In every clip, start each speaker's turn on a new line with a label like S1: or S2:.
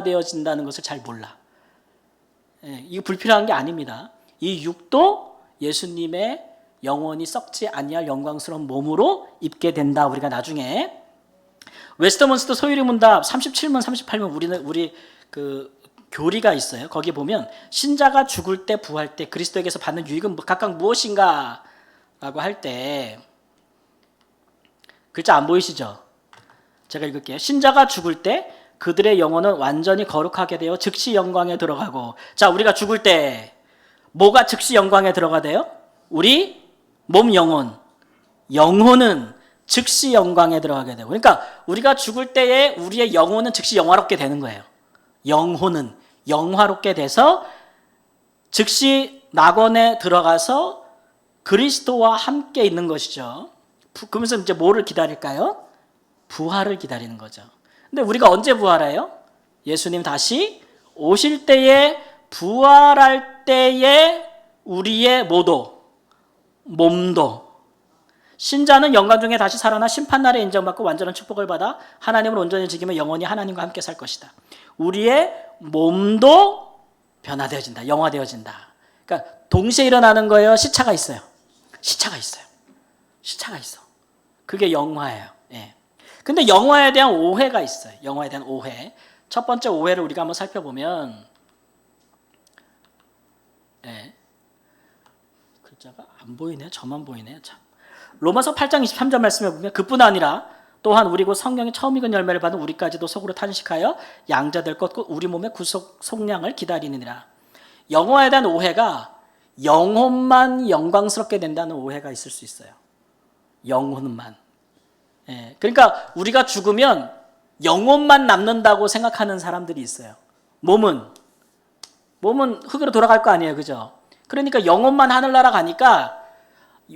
S1: 되어진다는 것을 잘 몰라. 이거 불필요한 게 아닙니다. 이 육도 예수님의 영원히 썩지 아니할 영광스러운 몸으로 입게 된다. 우리가 나중에 웨스터먼스터 소유리 문답 37문 38문 우리 그 교리가 있어요. 거기 보면 신자가 죽을 때 부활 때 그리스도에게서 받는 유익은 각각 무엇인가 라고 할 때 글자 안 보이시죠? 제가 읽을게요. 신자가 죽을 때 그들의 영혼은 완전히 거룩하게 되어 즉시 영광에 들어가고, 자, 우리가 죽을 때 뭐가 즉시 영광에 들어가대요? 우리 몸 영혼은 즉시 영광에 들어가게 되고, 그러니까 우리가 죽을 때에 우리의 영혼은 즉시 영화롭게 되는 거예요. 영혼은 영화롭게 돼서 즉시 낙원에 들어가서 그리스도와 함께 있는 것이죠. 그러면서 이제 뭐를 기다릴까요? 부활을 기다리는 거죠. 근데 우리가 언제 부활해요? 예수님 다시 오실 때에, 부활할 때에 우리의 몸도 신자는 영광 중에 다시 살아나 심판날에 인정받고 완전한 축복을 받아 하나님을 온전히 즐기며 영원히 하나님과 함께 살 것이다. 우리의 몸도 변화되어진다. 영화되어진다. 그러니까 동시에 일어나는 거예요? 시차가 있어요? 시차가 있어. 그게 영화예요. 예. 근데 영화에 대한 오해가 있어요. 영화에 대한 오해. 첫 번째 오해를 우리가 한번 살펴보면, 글자가 안 보이네요. 저만 보이네요. 참. 로마서 8장 23절 말씀에 보면 그뿐 아니라 또한 우리 곧 성경이 처음 익은 열매를 받은 우리까지도 속으로 탄식하여 양자될 것 곧 우리 몸의 구속 속량을 기다리느니라. 영화에 대한 오해가 영혼만 영광스럽게 된다는 오해가 있을 수 있어요. 영혼만. 그러니까 우리가 죽으면 영혼만 남는다고 생각하는 사람들이 있어요. 몸은 흙으로 돌아갈 거 아니에요. 그죠? 그러니까 영혼만 하늘나라 가니까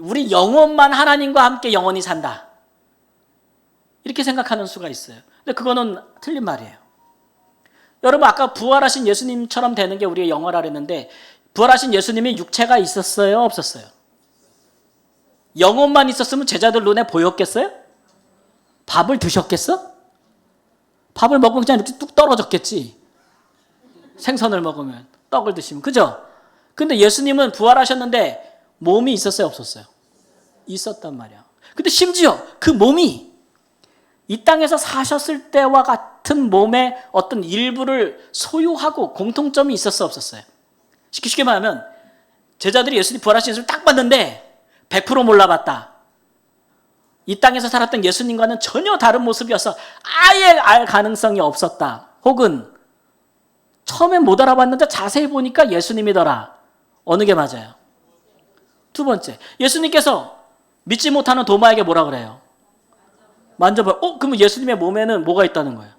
S1: 우리 영혼만 하나님과 함께 영원히 산다. 이렇게 생각하는 수가 있어요. 근데 그거는 틀린 말이에요. 여러분, 아까 부활하신 예수님처럼 되는 게 우리의 영화라 그랬는데, 부활하신 예수님이 육체가 있었어요? 없었어요? 영혼만 있었으면 제자들 눈에 보였겠어요? 밥을 드셨겠어? 밥을 먹으면 그냥 이렇게 뚝 떨어졌겠지. 생선을 먹으면, 떡을 드시면. 그죠? 근데 예수님은 부활하셨는데 몸이 있었어요? 없었어요? 있었단 말이야. 근데 심지어 그 몸이 이 땅에서 사셨을 때와 같은 몸의 어떤 일부를 소유하고 공통점이 있었어요? 없었어요? 쉽게 말하면 제자들이 예수님 부활하신 예수를 딱 봤는데 100% 몰라봤다. 이 땅에서 살았던 예수님과는 전혀 다른 모습이어서 아예 알 가능성이 없었다. 혹은 처음엔 못 알아봤는데 자세히 보니까 예수님이더라. 어느 게 맞아요? 두 번째, 예수님께서 믿지 못하는 도마에게 뭐라 그래요? 만져봐요. 그러면 예수님의 몸에는 뭐가 있다는 거예요?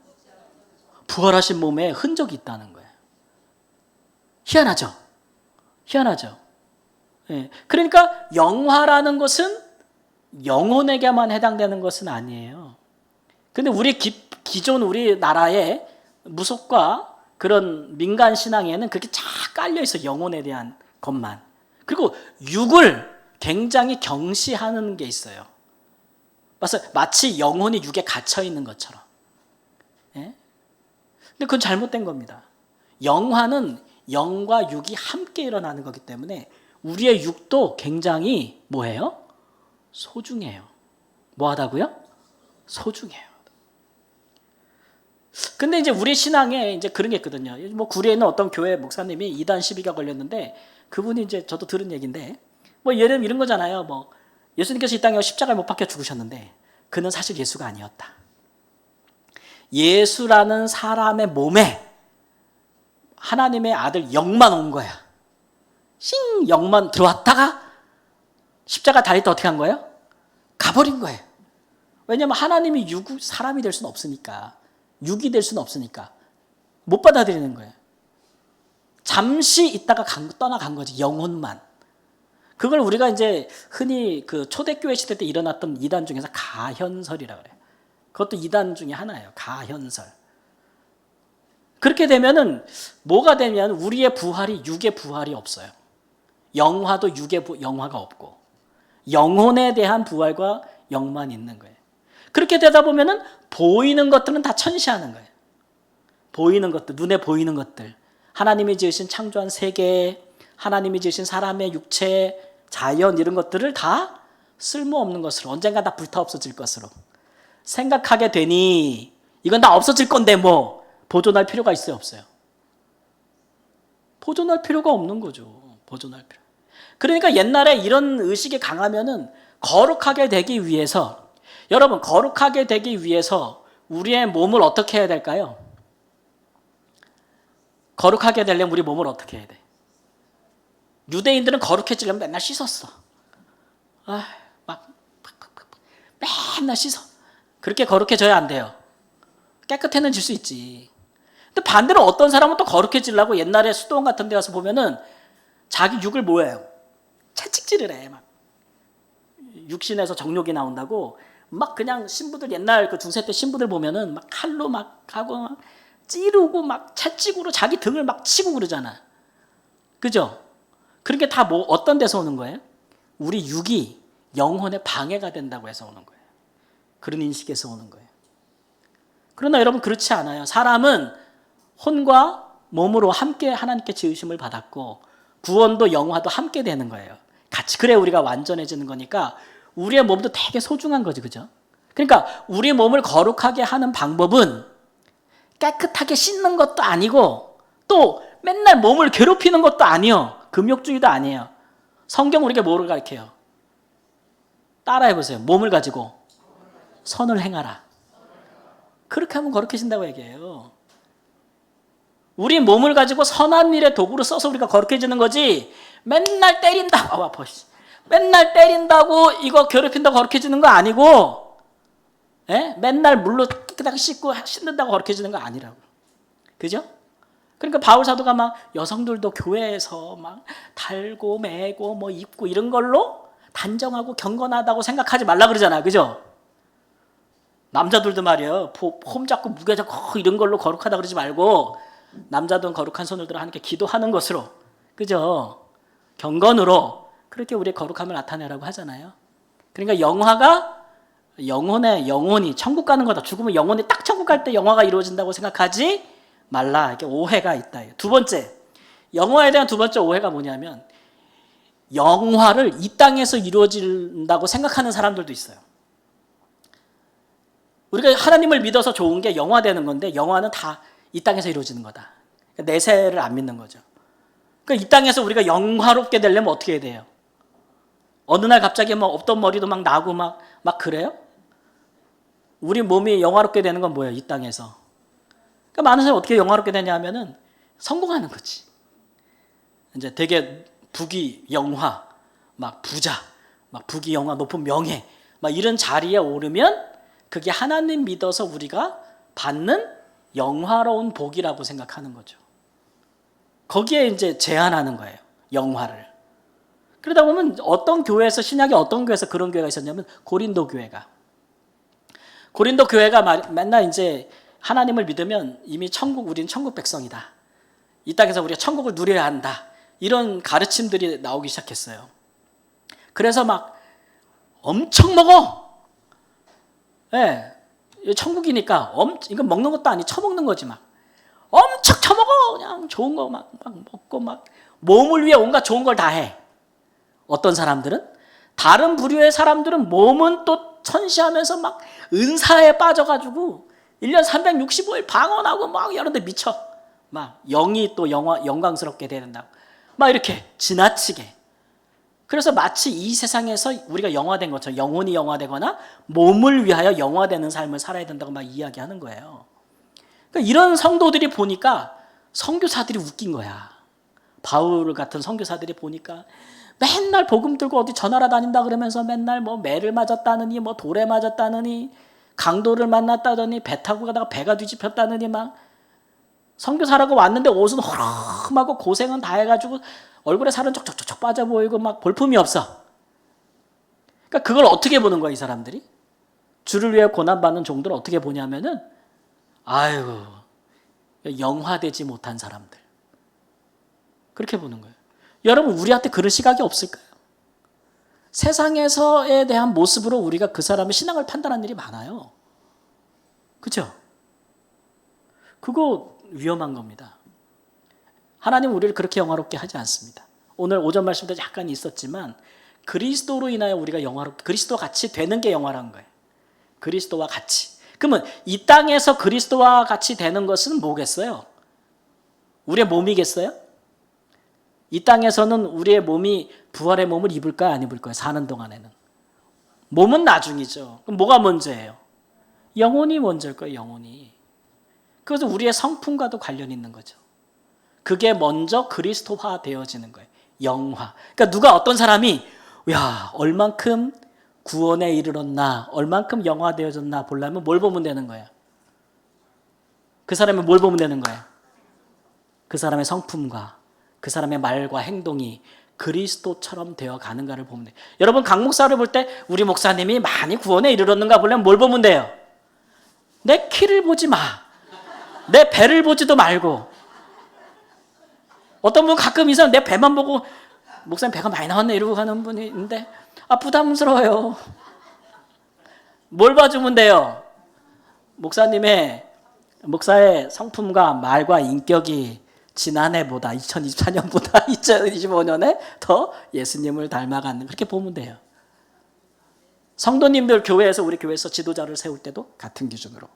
S1: 부활하신 몸에 흔적이 있다는 거예요. 희한하죠? 그러니까 영화라는 것은 영혼에게만 해당되는 것은 아니에요. 근데 우리 기존 우리나라의 무속과 그런 민간 신앙에는 그렇게 쫙 깔려 있어. 영혼에 대한 것만. 그리고 육을 굉장히 경시하는 게 있어요. 마치 영혼이 육에 갇혀 있는 것처럼. 근데 그건 잘못된 겁니다. 영화는 영과 육이 함께 일어나는 거기 때문에 우리의 육도 굉장히 뭐예요? 소중해요. 뭐하다고요? 소중해요. 근데 이제 우리 신앙에 이제 그런 게 있거든요. 뭐 구리에 있는 어떤 교회 목사님이 이단 시비가 걸렸는데, 그분이 이제 저도 들은 얘기인데, 뭐 예를 들면 이런 거잖아요. 뭐 예수님께서 이 땅에 십자가에 못 박혀 죽으셨는데 그는 사실 예수가 아니었다. 예수라는 사람의 몸에 하나님의 아들 영만 온 거야. 영만 들어왔다가 십자가 다리 때 어떻게 한 거예요? 가버린 거예요. 왜냐하면 하나님이 사람이 될 수는 없으니까, 육이 될 수는 없으니까 못 받아들이는 거예요. 잠시 있다가 떠나간 거지, 영혼만. 그걸 우리가 이제 흔히 그 초대교회 시대 때 일어났던 이단 중에서 가현설이라고 그래요. 그것도 이단 중에 하나예요. 가현설. 그렇게 되면은 뭐가 되면 우리의 부활이 육의 부활이 없어요. 영화도 육의 영화가 없고 영혼에 대한 부활과 영만 있는 거예요. 그렇게 되다 보면은 보이는 것들은 다 천시하는 거예요. 보이는 것들, 눈에 보이는 것들, 하나님이 지으신 창조한 세계, 하나님이 지으신 사람의 육체, 자연 이런 것들을 다 쓸모없는 것으로 언젠가 다 불타 없어질 것으로 생각하게 되니 이건 다 없어질 건데 뭐 보존할 필요가 있어요, 없어요? 보존할 필요가 없는 거죠. 보존할 필요. 그러니까 옛날에 이런 의식이 강하면은 거룩하게 되기 위해서, 여러분 거룩하게 되기 위해서 우리의 몸을 어떻게 해야 될까요? 거룩하게 되려면 우리 몸을 어떻게 해야 돼? 유대인들은 거룩해지려면 맨날 씻었어. 맨날 씻어. 그렇게 거룩해져야 안 돼요. 깨끗해질 수 있지. 근데 반대로 어떤 사람은 또 거룩해지려고 옛날에 수도원 같은 데 가서 보면은 자기 육을 뭐예요? 채찍질을 해. 막 육신에서 정욕이 나온다고 막 그냥 신부들 옛날 그 중세 때 신부들 보면은 막 칼로 막 하고 막 찌르고 막 채찍으로 자기 등을 막 치고 그러잖아. 그죠? 그런 게 다 뭐 어떤 데서 오는 거예요? 우리 육이 영혼에 방해가 된다고 해서 오는 거예요. 그런 인식에서 오는 거예요. 그러나 여러분 그렇지 않아요. 사람은 혼과 몸으로 함께 하나님께 지으심을 받았고 구원도 영화도 함께 되는 거예요. 같이. 그래 우리가 완전해지는 거니까 우리의 몸도 되게 소중한 거지. 그죠? 그러니까 우리 몸을 거룩하게 하는 방법은 깨끗하게 씻는 것도 아니고 또 맨날 몸을 괴롭히는 것도 아니요. 금욕주의도 아니에요. 성경 우리에게 뭐를 가르쳐요? 따라해보세요. 몸을 가지고 선을 행하라. 그렇게 하면 거룩해진다고 얘기해요. 우리 몸을 가지고 선한 일의 도구로 써서 우리가 거룩해지는 거지 맨날 때린다고 아파. 맨날 때린다고 이거 괴롭힌다고 거룩해지는 거 아니고 맨날 물로 깨끗하게 씻고 씻는다고 거룩해지는 거 아니라고. 그죠? 그러니까 바울 사도가 막 여성들도 교회에서 막 달고 매고 뭐 입고 이런 걸로 단정하고 경건하다고 생각하지 말라 그러잖아. 그죠? 남자들도 말이에요. 폼 잡고 무게 잡고 이런 걸로 거룩하다 그러지 말고 남자든 거룩한 손을 들어 하나님께 기도하는 것으로, 그죠? 경건으로 그렇게 우리의 거룩함을 나타내라고 하잖아요. 그러니까 영혼이 천국 가는 거다. 죽으면 영혼이 딱 천국 갈 때 영화가 이루어진다고 생각하지 말라. 이렇게 오해가 있다. 두 번째, 영화에 대한 두 번째 오해가 뭐냐면 영화를 이 땅에서 이루어진다고 생각하는 사람들도 있어요. 우리가 하나님을 믿어서 좋은 게 영화되는 건데 영화는 다 이 땅에서 이루어지는 거다. 그러니까 내세를 안 믿는 거죠. 그러니까 이 땅에서 우리가 영화롭게 되려면 어떻게 해야 돼요? 어느 날 갑자기 막 없던 머리도 막 나고 막 그래요? 우리 몸이 영화롭게 되는 건 뭐예요? 이 땅에서. 그러니까 많은 사람이 어떻게 영화롭게 되냐 하면은 성공하는 거지. 이제 되게 부귀 영화, 막 부자, 막 부귀 영화, 높은 명예, 막 이런 자리에 오르면 그게 하나님 믿어서 우리가 받는 영화로운 복이라고 생각하는 거죠. 거기에 이제 제한하는 거예요. 영화를. 그러다 보면 어떤 교회에서 신약에 어떤 교회에서 그런 교회가 있었냐면 고린도 교회가 맨날 이제 하나님을 믿으면 이미 우리는 천국 백성이다. 이 땅에서 우리가 천국을 누려야 한다. 이런 가르침들이 나오기 시작했어요. 그래서 막 엄청 먹어. 예. 천국이니까 이건 먹는 것도 아니 처먹는 거지 막. 엄청 처먹어. 그냥 좋은 거 막 먹고 막 몸을 위해 온갖 좋은 걸 다 해. 어떤 사람들은 다른 부류의 사람들은 몸은 또 천시하면서 막 은사에 빠져가지고 1년 365일 방언하고 막 이런 데 미쳐. 막 영이 또 영광스럽게 된다고. 막 이렇게 지나치게. 그래서 마치 이 세상에서 우리가 영화된 것처럼 영혼이 영화되거나 몸을 위하여 영화되는 삶을 살아야 된다고 막 이야기하는 거예요. 그러니까 이런 성도들이 보니까 선교사들이 웃긴 거야. 바울 같은 선교사들이 보니까 맨날 복음 들고 어디 전하러 다닌다 그러면서 맨날 뭐 매를 맞았다느니 뭐 돌에 맞았다느니 강도를 만났다더니 배 타고 가다가 배가 뒤집혔다느니 막 선교사라고 왔는데 옷은 허름하고 고생은 다 해가지고 얼굴에 살은 쩍쩍쩍 빠져 보이고 막 볼품이 없어. 그러니까 그걸 어떻게 보는 거야 이 사람들이? 주를 위해 고난받는 종들을 어떻게 보냐면은 아이고 영화되지 못한 사람들. 그렇게 보는 거예요. 여러분 우리한테 그런 시각이 없을까요? 세상에서에 대한 모습으로 우리가 그 사람의 신앙을 판단하는 일이 많아요. 그렇죠? 그거 위험한 겁니다. 하나님은 우리를 그렇게 영화롭게 하지 않습니다. 오늘 오전 말씀도 약간 있었지만 그리스도로 인하여 우리가 그리스도 같이 되는 게 영화라는 거예요. 그리스도와 같이. 그러면 이 땅에서 그리스도와 같이 되는 것은 뭐겠어요? 우리의 몸이겠어요? 이 땅에서는 우리의 몸이 부활의 몸을 입을까요? 안 입을까요? 사는 동안에는. 몸은 나중이죠. 그럼 뭐가 먼저예요? 영혼이 먼저일 거예요. 영혼이. 그래서 우리의 성품과도 관련이 있는 거죠. 그게 먼저 그리스도화 되어지는 거예요. 영화. 그러니까 누가 어떤 사람이 야 얼만큼 구원에 이르렀나 얼만큼 영화되어졌나 보려면 뭘 보면 되는 거예요? 그 사람이 뭘 보면 되는 거예요? 그 사람의 성품과 그 사람의 말과 행동이 그리스도처럼 되어 가는가를 보면 돼요. 여러분 강 목사를 볼 때 우리 목사님이 많이 구원에 이르렀는가 보려면 뭘 보면 돼요? 내 키를 보지 마. 내 배를 보지도 말고. 어떤 분은 가끔 이 사람 내 배만 보고 목사님 배가 많이 나왔네 이러고 가는 분이 있는데 부담스러워요. 뭘 봐주면 돼요? 목사의 성품과 말과 인격이 지난해보다 2024년보다 2025년에 더 예수님을 닮아가는 그렇게 보면 돼요. 성도님들 교회에서 우리 교회에서 지도자를 세울 때도 같은 기준으로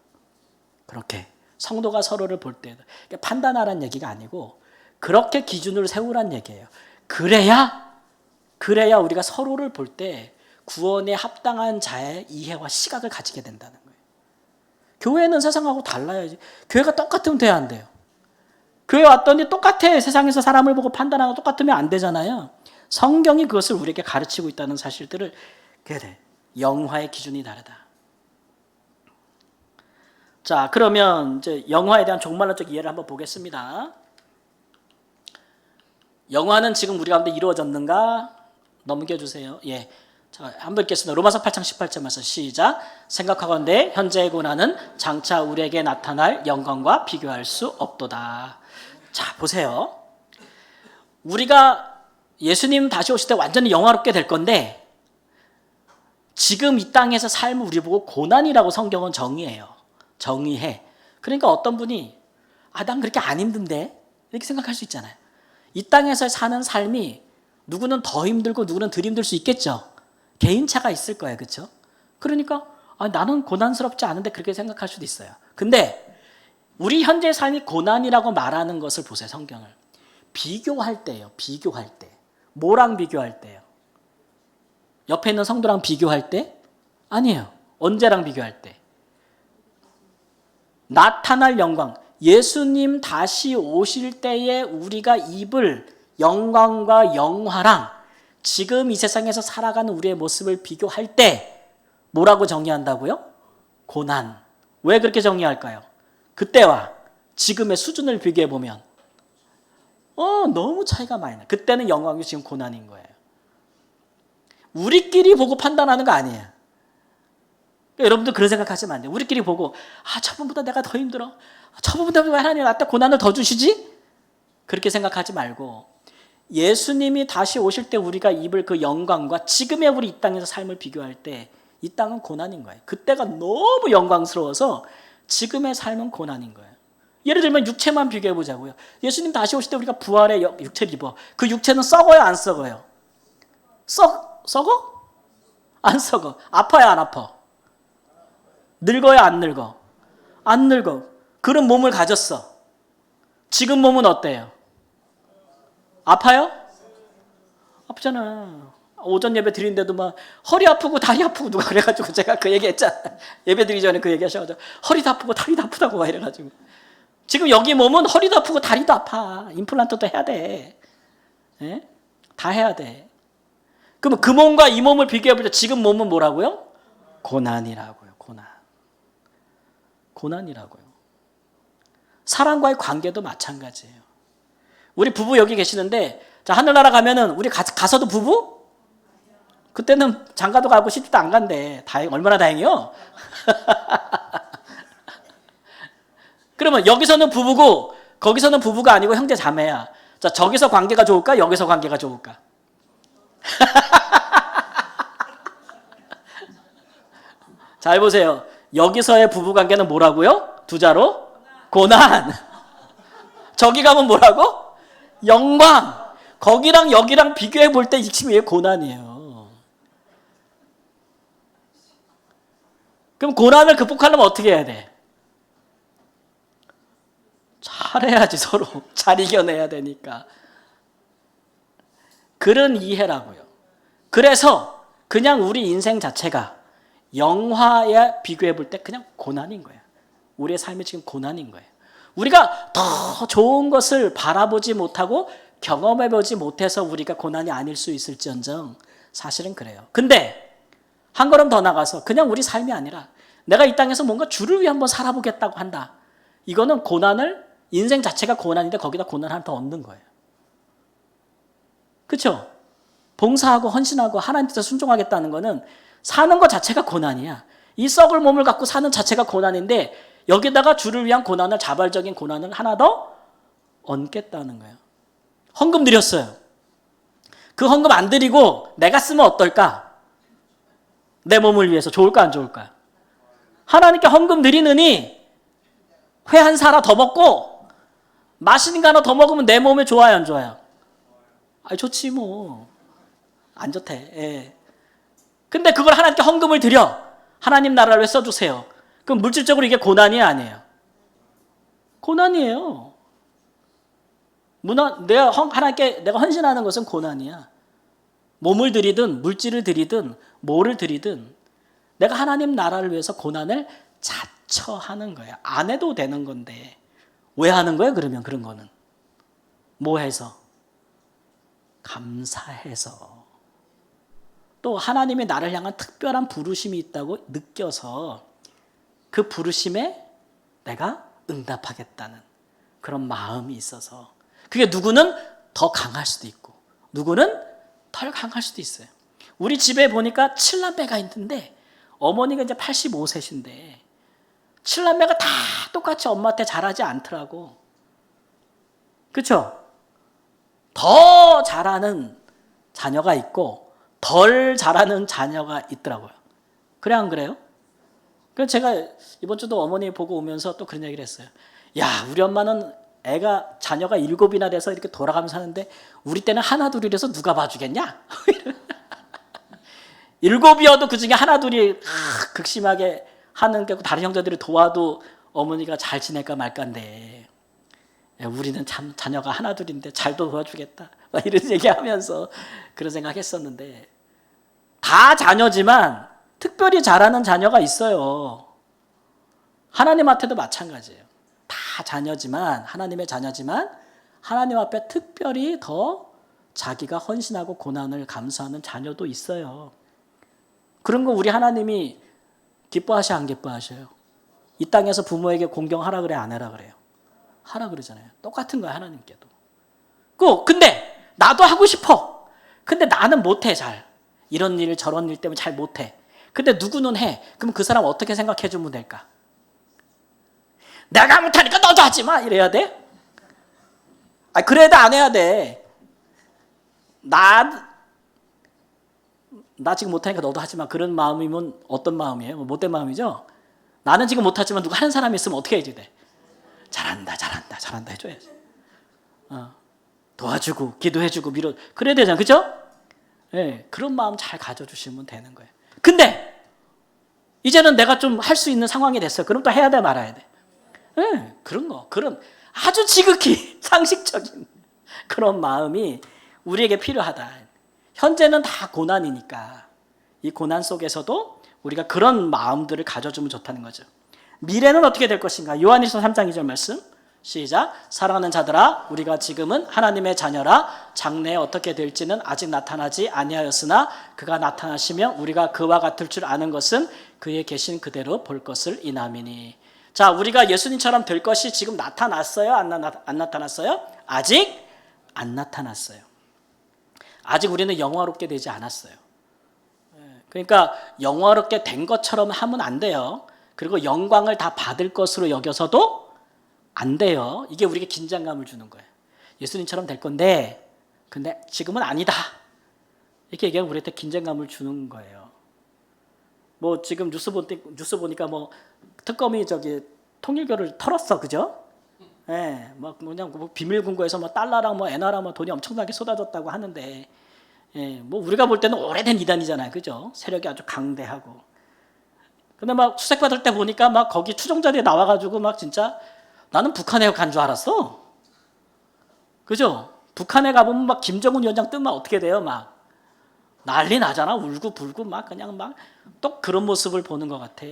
S1: 그렇게 성도가 서로를 볼 때도 판단하라는 얘기가 아니고 그렇게 기준을 세우란 얘기예요. 그래야 우리가 서로를 볼 때 구원에 합당한 자의 이해와 시각을 가지게 된다는 거예요. 교회는 세상하고 달라야지. 교회가 똑같으면 돼야 안 돼요. 교회 왔더니 똑같아. 세상에서 사람을 보고 판단하고 똑같으면 안 되잖아요. 성경이 그것을 우리에게 가르치고 있다는 사실들을 그래. 영화의 기준이 다르다. 자, 그러면 이제 영화에 대한 종말론적 이해를 한번 보겠습니다. 영화는 지금 우리 가운데 이루어졌는가? 넘겨주세요. 예. 자, 한번 읽겠습니다. 로마서 8장 18절 말씀 시작. 생각하건대 현재의 고난은 장차 우리에게 나타날 영광과 비교할 수 없도다. 자, 보세요. 우리가 예수님 다시 오실 때 완전히 영화롭게 될 건데 지금 이 땅에서 삶을 우리 보고 고난이라고 성경은 정의해요. 정의해. 그러니까 어떤 분이 난 그렇게 안 힘든데 이렇게 생각할 수 있잖아요. 이 땅에서 사는 삶이 누구는 더 힘들고 누구는 덜 힘들 수 있겠죠. 개인차가 있을 거예요. 그렇죠? 그러니까 나는 고난스럽지 않은데 그렇게 생각할 수도 있어요. 근데 우리 현재 삶이 고난이라고 말하는 것을 보세요. 성경을. 비교할 때예요. 비교할 때. 뭐랑 비교할 때요? 옆에 있는 성도랑 비교할 때? 아니에요. 언제랑 비교할 때? 나타날 영광. 예수님 다시 오실 때에 우리가 입을 영광과 영화랑 지금 이 세상에서 살아가는 우리의 모습을 비교할 때 뭐라고 정의한다고요? 고난. 왜 그렇게 정의할까요? 그때와 지금의 수준을 비교해보면 너무 차이가 많이 나요. 그때는 영광이고 지금 고난인 거예요. 우리끼리 보고 판단하는 거 아니에요. 그러니까 여러분들 그런 생각하시면 안 돼요. 우리끼리 보고 저번보다 내가 더 힘들어. 저번보다 왜 하나님 나한테 고난을 더 주시지? 그렇게 생각하지 말고 예수님이 다시 오실 때 우리가 입을 그 영광과 지금의 우리 이 땅에서 삶을 비교할 때 이 땅은 고난인 거예요. 그때가 너무 영광스러워서 지금의 삶은 고난인 거예요. 예를 들면 육체만 비교해 보자고요. 예수님 다시 오실 때 우리가 부활의 육체를 입어. 그 육체는 썩어요, 안 썩어요? 썩어? 안 썩어. 아파요, 안 아파? 늙어요, 안 늙어? 안 늙어. 그런 몸을 가졌어. 지금 몸은 어때요? 아파요? 아프잖아. 오전 예배 드리는데도 막 허리 아프고 다리 아프고 누가 그래가지고 제가 그 얘기 했잖아요. 예배 드리기 전에 그 얘기 하셔가지고 허리도 아프고 다리도 아프다고 막 이래가지고 지금 여기 몸은 허리도 아프고 다리도 아파. 임플란트도 해야 돼. 예? 다 해야 돼. 그럼 그 몸과 이 몸을 비교해볼 때 지금 몸은 뭐라고요? 고난이라고요. 고난이라고요. 사람과의 관계도 마찬가지예요. 우리 부부 여기 계시는데 자 하늘나라 가면은 우리 가서도 부부? 그때는 장가도 가고 시집도 안 간대. 얼마나 다행이요? 그러면 여기서는 부부고 거기서는 부부가 아니고 형제 자매야. 자 저기서 관계가 좋을까? 여기서 관계가 좋을까? 잘 보세요. 여기서의 부부관계는 뭐라고요? 두 자로? 고난. 저기 가면 뭐라고? 영광. 거기랑 여기랑 비교해 볼 때 이 지금 왜 고난이에요? 그럼 고난을 극복하려면 어떻게 해야 돼? 잘해야지. 서로 잘 이겨내야 되니까. 그런 이해라고요. 그래서 그냥 우리 인생 자체가 영화에 비교해 볼 때 그냥 고난인 거예요. 우리의 삶이 지금 고난인 거예요. 우리가 더 좋은 것을 바라보지 못하고 경험해 보지 못해서 우리가 고난이 아닐 수 있을지언정 사실은 그래요. 근데 한 걸음 더 나가서 그냥 우리 삶이 아니라 내가 이 땅에서 뭔가 주를 위해 한번 살아보겠다고 한다. 이거는 고난을, 인생 자체가 고난인데 거기다 고난 하나 더 얻는 거예요. 그렇죠? 봉사하고 헌신하고 하나님 뜻에 순종하겠다는 거는 사는 것 자체가 고난이야. 이 썩을 몸을 갖고 사는 자체가 고난인데 여기다가 주를 위한 고난을, 자발적인 고난을 하나 더 얹겠다는 거예요. 헌금 드렸어요. 그 헌금 안 드리고 내가 쓰면 어떨까? 내 몸을 위해서 좋을까 안 좋을까? 하나님께 헌금 드리느니 회 한 사라 더 먹고 맛있는 거 하나 더 먹으면 내 몸에 좋아요 안 좋아요? 아, 좋지 뭐. 안 좋대. 예. 근데 그걸 하나님께 헌금을 드려. 하나님 나라를 왜 써주세요? 그럼 물질적으로 이게 고난이 아니에요. 고난이에요. 하나님께 내가 헌신하는 것은 고난이야. 몸을 드리든 물질을 드리든 뭐를 드리든 내가 하나님 나라를 위해서 고난을 자처하는 거야. 안 해도 되는 건데 왜 하는 거야? 그러면 그런 거는 뭐 해서? 감사해서. 또 하나님이 나를 향한 특별한 부르심이 있다고 느껴서 그 부르심에 내가 응답하겠다는 그런 마음이 있어서 그게 누구는 더 강할 수도 있고 누구는 덜 강할 수도 있어요. 우리 집에 보니까 7남매가 있는데 어머니가 이제 85세신데 7남매가 다 똑같이 엄마한테 잘하지 않더라고. 그렇죠? 더 잘하는 자녀가 있고 덜 잘하는 자녀가 있더라고요. 그래 안 그래요? 그래서 제가 이번 주도 어머니 보고 오면서 또 그런 얘기를 했어요. 야, 우리 엄마는 자녀가 7이나 돼서 이렇게 돌아가면서 사는데 우리 때는 하나 둘이라서 누가 봐주겠냐? 7이어도 그중에 하나 둘이 극심하게 하는 게 다른 형제들이 도와도 어머니가 잘 지낼까 말까인데 우리는 참 자녀가 하나 둘인데 잘도 도와주겠다. 막 이런 얘기하면서 그런 생각했었는데 다 자녀지만 특별히 잘하는 자녀가 있어요. 하나님한테도 마찬가지예요. 다 자녀지만 하나님의 자녀지만 하나님 앞에 특별히 더 자기가 헌신하고 고난을 감수하는 자녀도 있어요. 그런 거 우리 하나님이 기뻐하셔 안 기뻐하셔요? 이 땅에서 부모에게 공경하라 그래 안 해라 그래요? 하라 그러잖아요. 똑같은 거야 하나님께도. 근데 나도 하고 싶어. 근데 나는 못해 잘. 이런 일 저런 일 때문에 잘 못해. 근데 누구는 해. 그럼 그 사람 어떻게 생각해 주면 될까? 내가 못하니까 너도 하지 마 이래야 돼? 그래도 안 해야 돼. 나 지금 못하니까 너도 하지 마. 그런 마음이면 어떤 마음이에요? 못된 마음이죠? 나는 지금 못하지만 누가 하는 사람이 있으면 어떻게 해야 돼? 잘한다 해줘야지. 도와주고 기도해주고 그래야 되잖아. 그죠? 네, 그런 마음 잘 가져주시면 되는 거예요. 근데 이제는 내가 좀 할 수 있는 상황이 됐어요. 그럼 또 해야 돼 말아야 돼? 네, 그런 아주 지극히 상식적인 그런 마음이 우리에게 필요하다. 현재는 다 고난이니까 이 고난 속에서도 우리가 그런 마음들을 가져주면 좋다는 거죠. 미래는 어떻게 될 것인가? 요한일서 3장 2절 말씀 시작. 사랑하는 자들아 우리가 지금은 하나님의 자녀라 장래에 어떻게 될지는 아직 나타나지 아니하였으나 그가 나타나시면 우리가 그와 같을 줄 아는 것은 그의 계신 그대로 볼 것을 인함이니. 자, 우리가 예수님처럼 될 것이 지금 나타났어요? 안 나타났어요? 아직 안 나타났어요. 아직 우리는 영화롭게 되지 않았어요. 그러니까 영화롭게 된 것처럼 하면 안 돼요. 그리고 영광을 다 받을 것으로 여겨서도 안 돼요. 이게 우리에게 긴장감을 주는 거예요. 예수님처럼 될 건데 근데 지금은 아니다. 이렇게 얘기하면 우리한테 긴장감을 주는 거예요. 뭐 지금 뉴스 보니까 뭐 특검이 통일교를 털었어. 그죠? 예, 막 그냥 뭐 비밀금고에서 뭐 달러랑 뭐 엔화랑 뭐 돈이 엄청나게 쏟아졌다고 하는데, 예, 뭐 우리가 볼 때는 오래된 이단이잖아요, 그죠? 세력이 아주 강대하고. 근데 막 수색받을 때 보니까 막 거기 추종자들이 나와가지고 막 진짜 나는 북한에 간 줄 알았어. 그죠? 북한에 가보면 막 김정은 위원장 뜨면 어떻게 돼요? 막 난리 나잖아. 울고 불고 막 그냥 막 또 그런 모습을 보는 것 같아.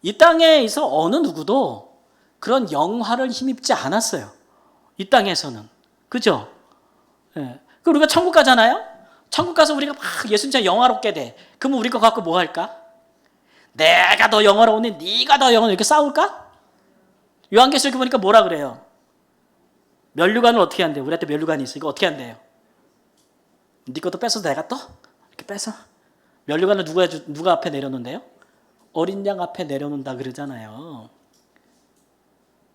S1: 이 땅에서 어느 누구도 그런 영화를 힘입지 않았어요. 이 땅에서는. 그죠? 예. 그 우리가 천국 가잖아요? 천국 가서 우리가 막 예수 진짜 영화롭게 돼. 그러면 우리 거 갖고 뭐 할까? 내가 더 영화로우니 네가 더 영화로워 이렇게 싸울까? 요한계시록 보니까 뭐라 그래요? 면류관을 어떻게 한대요? 우리한테 면류관이 있어. 이거 어떻게 한대요? 네 것도 뺏어도 내가 또? 이렇게 뺏어? 면류관을 누가 앞에 내려놓는데요? 어린 양 앞에 내려놓는다 그러잖아요.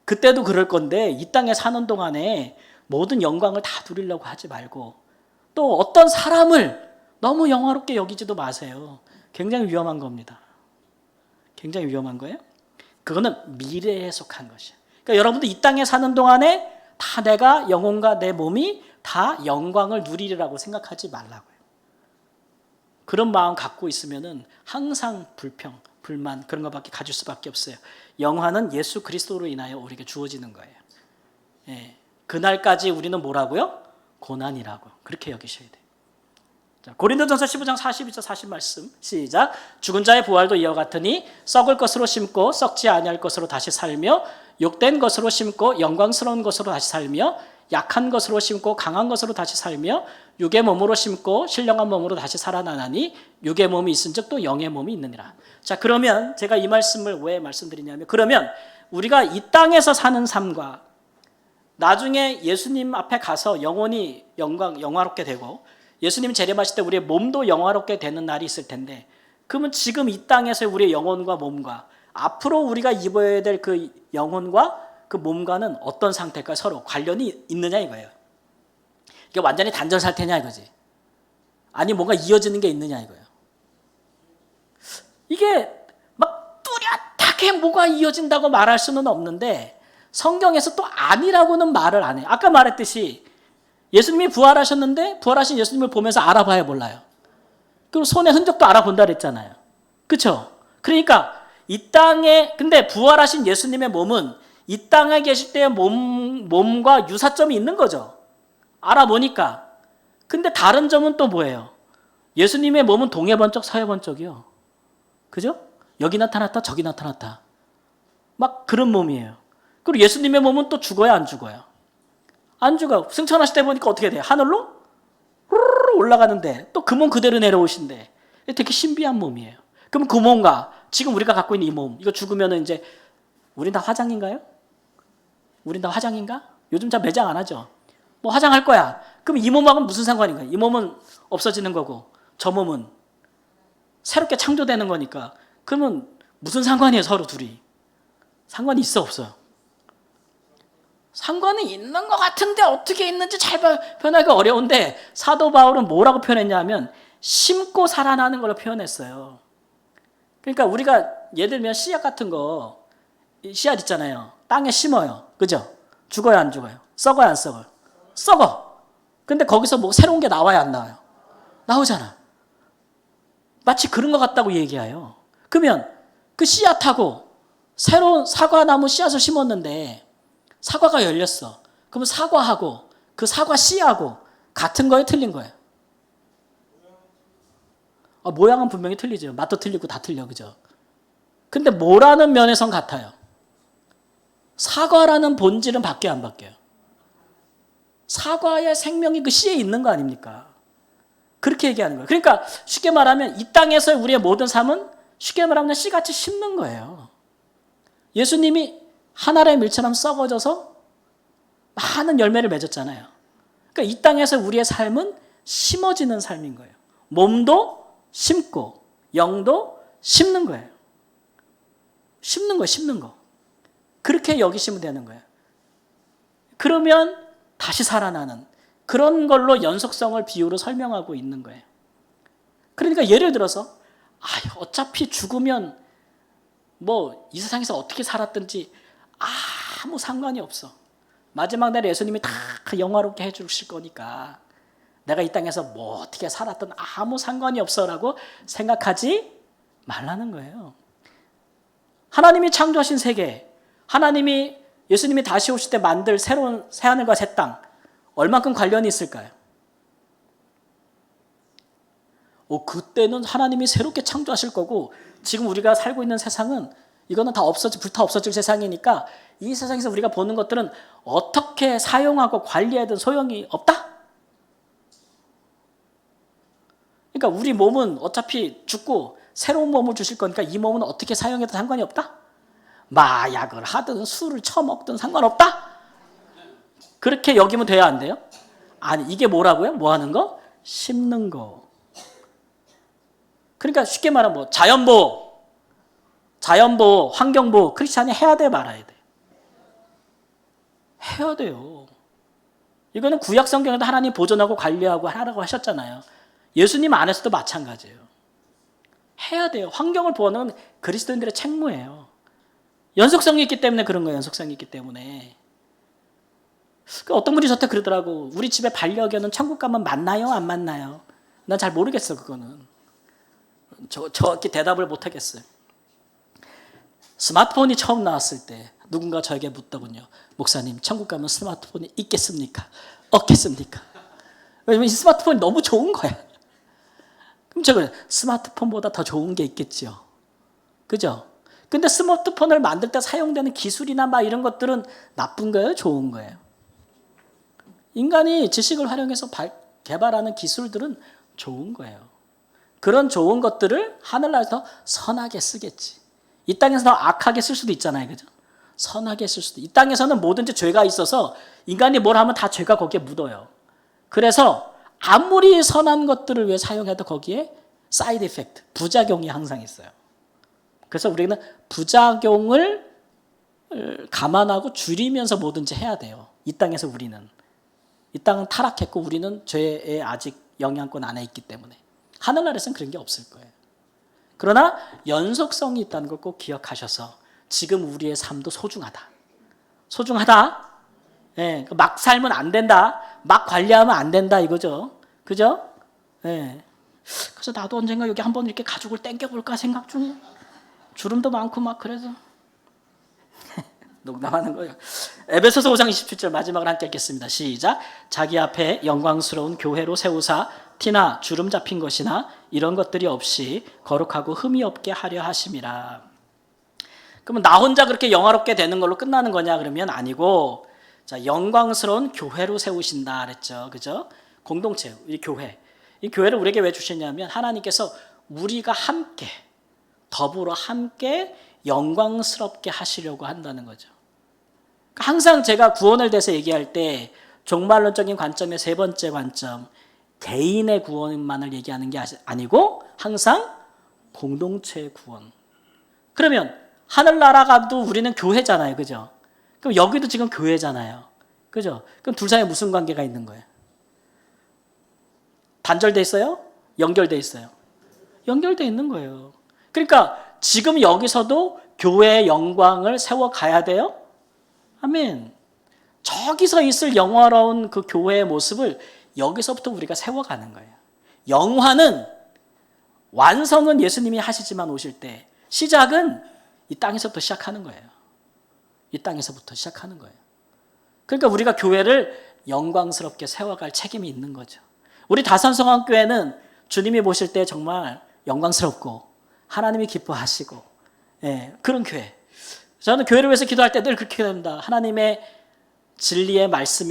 S1: 그때도 그럴 건데 이 땅에 사는 동안에 모든 영광을 다 누리려고 하지 말고 또 어떤 사람을 너무 영화롭게 여기지도 마세요. 굉장히 위험한 겁니다. 굉장히 위험한 거예요. 그거는 미래에 속한 것이에요. 그러니까 여러분도 이 땅에 사는 동안에 다 내가 영혼과 내 몸이 다 영광을 누리리라고 생각하지 말라고요. 그런 마음 갖고 있으면은 항상 불평, 불만 그런 것밖에 가질 수밖에 없어요. 영화는 예수 그리스도로 인하여 우리에게 주어지는 거예요. 예. 그날까지 우리는 뭐라고요? 고난이라고 그렇게 여기셔야 돼요. 자, 고린도전서 15장 42절 40 말씀 시작. 죽은 자의 부활도 이와 같으니 썩을 것으로 심고 썩지 아니할 것으로 다시 살며 욕된 것으로 심고 영광스러운 것으로 다시 살며 약한 것으로 심고 강한 것으로 다시 살며 육의 몸으로 심고 신령한 몸으로 다시 살아나나니 육의 몸이 있은즉 또 영의 몸이 있느니라. 자, 그러면 제가 이 말씀을 왜 말씀드리냐면 그러면 우리가 이 땅에서 사는 삶과 나중에 예수님 앞에 가서 영혼이 영화롭게 되고 예수님 재림하실 때 우리의 몸도 영화롭게 되는 날이 있을 텐데 그러면 지금 이 땅에서 우리의 영혼과 몸과 앞으로 우리가 입어야 될 그 영혼과 그 몸과는 어떤 상태일까 서로 관련이 있느냐 이거예요. 이게 완전히 단절 상태냐 이거지. 아니 뭔가 이어지는 게 있느냐 이거예요. 이게 막 뚜렷하게 뭐가 이어진다고 말할 수는 없는데 성경에서 또 아니라고는 말을 안 해요. 아까 말했듯이 예수님이 부활하셨는데 부활하신 예수님을 보면서 알아봐야 몰라요. 그리고 손의 흔적도 알아본다 그랬잖아요. 그렇죠? 그러니까 이 땅에 근데 부활하신 예수님의 몸은 이 땅에 계실 때의 몸과 유사점이 있는 거죠. 알아보니까. 근데 다른 점은 또 뭐예요? 예수님의 몸은 동해 번쩍 서해 번쩍이요. 그죠? 여기 나타났다 저기 나타났다. 막 그런 몸이에요. 그리고 예수님의 몸은 또 죽어요 안 죽어요? 안 죽어. 승천하실 때 보니까 어떻게 돼요? 하늘로 올라가는데 또 그 몸 그대로 내려오신대. 되게 신비한 몸이에요. 그럼 그 몸과 지금 우리가 갖고 있는 이 몸 이거 죽으면 이제 우린 다 화장인가요? 우린 다 화장인가? 요즘 잘 매장 안 하죠. 뭐 화장할 거야. 그럼 이 몸하고는 무슨 상관인가? 이 몸은 없어지는 거고 저 몸은 새롭게 창조되는 거니까 그러면 무슨 상관이에요 서로 둘이? 상관이 있어 없어요? 상관은 있는 것 같은데 어떻게 있는지 잘 표현하기 어려운데 사도 바울은 뭐라고 표현했냐면 심고 살아나는 걸로 표현했어요. 그러니까 우리가 예를 들면 씨앗 같은 거 씨앗 있잖아요. 땅에 심어요. 그죠? 죽어요 안 죽어요? 썩어요 안 썩어요? 썩어. 근데 거기서 뭐 새로운 게 나와요 안 나와요? 나오잖아. 마치 그런 것 같다고 얘기해요. 그러면 그 씨앗하고 새로운 사과나무 씨앗을 심었는데 사과가 열렸어. 그러면 사과하고 그 사과 씨하고 같은 거예요? 틀린 거예요? 모양은 분명히 틀리죠. 맛도 틀리고 다 틀려. 그죠? 근데 뭐라는 면에선 같아요? 사과라는 본질은 바뀌어요 안 바뀌어요? 사과의 생명이 그 씨에 있는 거 아닙니까? 그렇게 얘기하는 거예요. 그러니까 쉽게 말하면 이 땅에서 우리의 모든 삶은 쉽게 말하면 씨같이 심는 거예요. 예수님이 하나의 밀처럼 썩어져서 많은 열매를 맺었잖아요. 그러니까 이 땅에서 우리의 삶은 심어지는 삶인 거예요. 몸도 심고 영도 심는 거예요. 심는 거, 심는 거. 그렇게 여기시면 되는 거예요. 그러면 다시 살아나는 그런 걸로 연속성을 비유로 설명하고 있는 거예요. 그러니까 예를 들어서 어차피 죽으면 뭐 이 세상에서 어떻게 살았든지 아무 상관이 없어. 마지막 날에 예수님이 다 영화롭게 해주실 거니까 내가 이 땅에서 뭐 어떻게 살았든 아무 상관이 없어라고 생각하지 말라는 거예요. 하나님이 창조하신 세계, 하나님이 예수님이 다시 오실 때 만들 새로운 새하늘과 새 땅, 얼만큼 관련이 있을까요? 그때는 하나님이 새롭게 창조하실 거고 지금 우리가 살고 있는 세상은 이거는 다 불타 없어질 세상이니까 이 세상에서 우리가 보는 것들은 어떻게 사용하고 관리하든 소용이 없다? 그러니까 우리 몸은 어차피 죽고 새로운 몸을 주실 거니까 이 몸은 어떻게 사용해도 상관이 없다? 마약을 하든 술을 처먹든 상관없다? 그렇게 여기면 돼야 안 돼요? 아니, 이게 뭐라고요? 뭐 하는 거? 심는 거. 그러니까 쉽게 말하면 뭐 자연보호, 환경보호, 크리스찬이 해야 돼, 말아야 돼? 해야 돼요. 이거는 구약 성경에도 하나님 보존하고 관리하고 하라고 하셨잖아요. 예수님 안에서도 마찬가지예요. 해야 돼요. 환경을 보호하는 건 그리스도인들의 책무예요. 연속성이 있기 때문에 그런 거예요. 연속성이 있기 때문에. 어떤 분이 저한테 그러더라고. 우리 집에 반려견은 천국 가면 만나요? 안 만나요? 난 잘 모르겠어, 그거는. 정확히 대답을 못 하겠어요. 스마트폰이 처음 나왔을 때 누군가 저에게 묻더군요. 목사님, 천국 가면 스마트폰이 있겠습니까? 없겠습니까? 왜냐면 이 스마트폰이 너무 좋은 거야. 그럼 제가 스마트폰보다 더 좋은 게 있겠죠. 그죠? 근데 스마트폰을 만들 때 사용되는 기술이나 막 이런 것들은 나쁜 거예요? 좋은 거예요? 인간이 지식을 활용해서 개발하는 기술들은 좋은 거예요. 그런 좋은 것들을 하늘나라에서 선하게 쓰겠지. 이 땅에서 더 악하게 쓸 수도 있잖아요. 그죠? 선하게 쓸 수도. 이 땅에서는 뭐든지 죄가 있어서 인간이 뭘 하면 다 죄가 거기에 묻어요. 그래서 아무리 선한 것들을 왜 사용해도 거기에 사이드 이펙트, 부작용이 항상 있어요. 그래서 우리는 부작용을 감안하고 줄이면서 뭐든지 해야 돼요. 이 땅에서 우리는. 이 땅은 타락했고 우리는 죄에 아직 영향권 안에 있기 때문에. 하늘나라에서는 그런 게 없을 거예요. 그러나 연속성이 있다는 걸 꼭 기억하셔서 지금 우리의 삶도 소중하다. 소중하다. 예, 막 살면 안 된다. 막 관리하면 안 된다 이거죠. 그죠? 예. 그래서 나도 언젠가 여기 한번 이렇게 가족을 땡겨볼까 생각 중이에요. 주름도 많고 막 그래서. 농담하는 거예요. 에베소서 5장 27절 마지막으로 함께 읽겠습니다. 시작. 자기 앞에 영광스러운 교회로 세우사 티나 주름 잡힌 것이나 이런 것들이 없이 거룩하고 흠이 없게 하려 하심이라. 그러면 나 혼자 그렇게 영화롭게 되는 걸로 끝나는 거냐 그러면 아니고, 자, 영광스러운 교회로 세우신다 그랬죠. 그죠? 공동체, 이 교회. 이 교회를 우리에게 왜 주셨냐면 하나님께서 우리가 함께 더불어 함께 영광스럽게 하시려고 한다는 거죠. 항상 제가 구원을 대해서 얘기할 때 종말론적인 관점의 세 번째 관점, 개인의 구원만을 얘기하는 게 아니고 항상 공동체의 구원. 그러면 하늘나라가도 우리는 교회잖아요. 그죠? 그럼 여기도 지금 교회잖아요. 그죠? 그럼 둘 사이에 무슨 관계가 있는 거예요? 단절돼 있어요? 연결돼 있어요? 연결돼 있는 거예요. 그러니까 지금 여기서도 교회의 영광을 세워가야 돼요? 아멘. 저기서 있을 영화로운 그 교회의 모습을 여기서부터 우리가 세워가는 거예요. 영화는, 완성은 예수님이 하시지만 오실 때 시작은 이 땅에서부터 시작하는 거예요. 이 땅에서부터 시작하는 거예요. 그러니까 우리가 교회를 영광스럽게 세워갈 책임이 있는 거죠. 우리 다산성황교회는 주님이 보실 때 정말 영광스럽고 하나님이 기뻐하시고, 예, 그런 교회. 저는 교회를 위해서 기도할 때 늘 그렇게 됩니다. 하나님의 진리의 말씀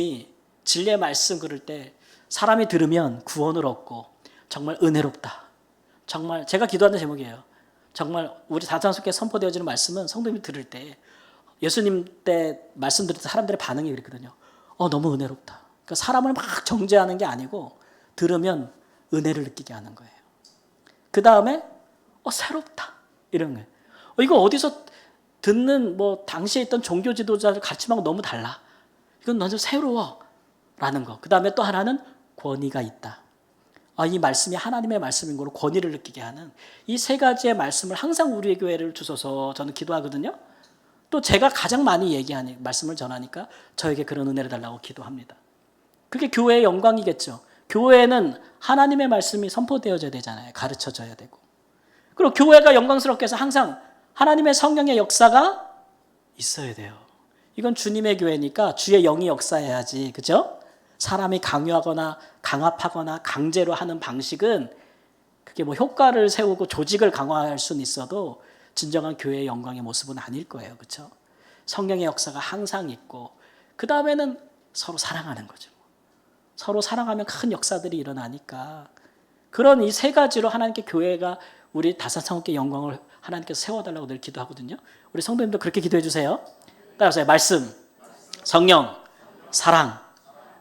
S1: 그럴 때 사람이 들으면 구원을 얻고 정말 은혜롭다. 정말 제가 기도하는 제목이에요. 정말 우리 다산성교회 선포되어지는 말씀은 성도님이 들을 때 예수님 때 말씀 들을 때 사람들의 반응이 그랬거든요. 너무 은혜롭다. 그러니까 사람을 막 정죄하는 게 아니고 들으면 은혜를 느끼게 하는 거예요. 그 다음에 새롭다 이런 거예요. 이거 어디서 듣는 당시에 있던 종교 지도자들 가르침하고 너무 달라. 이건 완전 새로워라는 거. 그 다음에 또 하나는 권위가 있다. 이 말씀이 하나님의 말씀인 거로 권위를 느끼게 하는 이 세 가지의 말씀을 항상 우리의 교회를 주셔서 저는 기도하거든요. 또 제가 가장 많이 얘기하니 말씀을 전하니까 저에게 그런 은혜를 달라고 기도합니다. 그게 교회의 영광이겠죠. 교회에는 하나님의 말씀이 선포되어져야 되잖아요. 가르쳐져야 되고. 그리고 교회가 영광스럽게 해서 항상 하나님의 성령의 역사가 있어야 돼요. 이건 주님의 교회니까 주의 영이 역사해야지. 그죠? 사람이 강요하거나 강압하거나 강제로 하는 방식은 그게 뭐 효과를 세우고 조직을 강화할 수는 있어도 진정한 교회의 영광의 모습은 아닐 거예요. 그렇죠? 성령의 역사가 항상 있고 그 다음에는 서로 사랑하는 거죠. 서로 사랑하면 큰 역사들이 일어나니까 그런 이 세 가지로 하나님께 교회가 우리 다사성업계 영광을 하나님께서 세워달라고 늘 기도하거든요. 우리 성도님도 그렇게 기도해 주세요. 따라서요. 말씀, 성령, 사랑.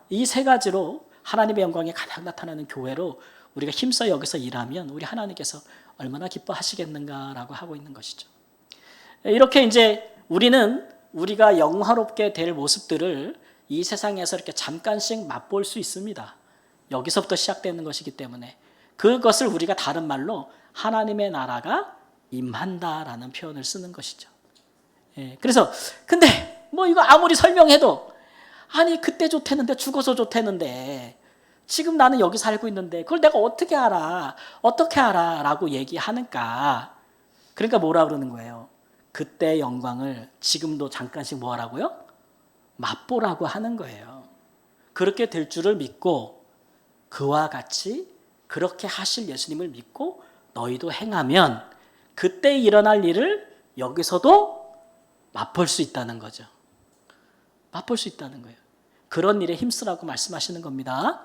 S1: 이 세 가지로 하나님의 영광이 가장 나타나는 교회로 우리가 힘써 여기서 일하면 우리 하나님께서 얼마나 기뻐하시겠는가라고 하고 있는 것이죠. 이렇게 이제 우리는 우리가 영화롭게 될 모습들을 이 세상에서 이렇게 잠깐씩 맛볼 수 있습니다. 여기서부터 시작되는 것이기 때문에 그것을 우리가 다른 말로 하나님의 나라가 임한다라는 표현을 쓰는 것이죠. 그래서 근데 뭐 이거 아무리 설명해도 아니 그때 좋댔는데 죽어서 좋댔는데 지금 나는 여기 살고 있는데 그걸 내가 어떻게 알아? 어떻게 알아? 라고 얘기하니까 그러니까 뭐라 그러는 거예요? 그때 영광을 지금도 잠깐씩 뭐 하라고요? 맛보라고 하는 거예요. 그렇게 될 줄을 믿고 그와 같이 그렇게 하실 예수님을 믿고 너희도 행하면 그때 일어날 일을 여기서도 맛볼 수 있다는 거죠. 맛볼 수 있다는 거예요. 그런 일에 힘쓰라고 말씀하시는 겁니다.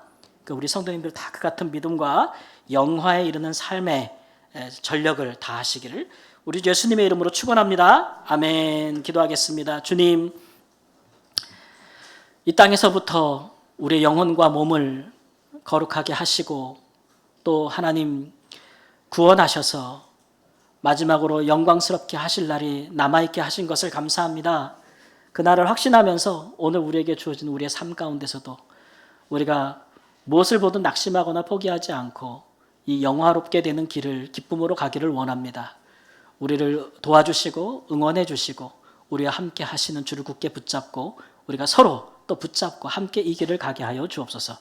S1: 우리 성도님들 다 그 같은 믿음과 영화에 이르는 삶의 전력을 다하시기를 우리 예수님의 이름으로 축원합니다. 아멘. 기도하겠습니다. 주님, 이 땅에서부터 우리의 영혼과 몸을 거룩하게 하시고 또 하나님 구원하셔서 마지막으로 영광스럽게 하실 날이 남아있게 하신 것을 감사합니다. 그날을 확신하면서 오늘 우리에게 주어진 우리의 삶 가운데서도 우리가 무엇을 보든 낙심하거나 포기하지 않고 이 영화롭게 되는 길을 기쁨으로 가기를 원합니다. 우리를 도와주시고 응원해 주시고 우리와 함께 하시는 주를 굳게 붙잡고 우리가 서로 또 붙잡고 함께 이 길을 가게 하여 주옵소서.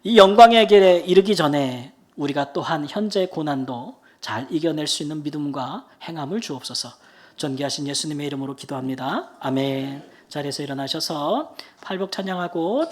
S1: 이 영광의 길에 이르기 전에 우리가 또한 현재의 고난도 잘 이겨낼 수 있는 믿음과 행함을 주옵소서. 존귀하신 예수님의 이름으로 기도합니다. 아멘. 자리에서 일어나셔서 팔복 찬양하고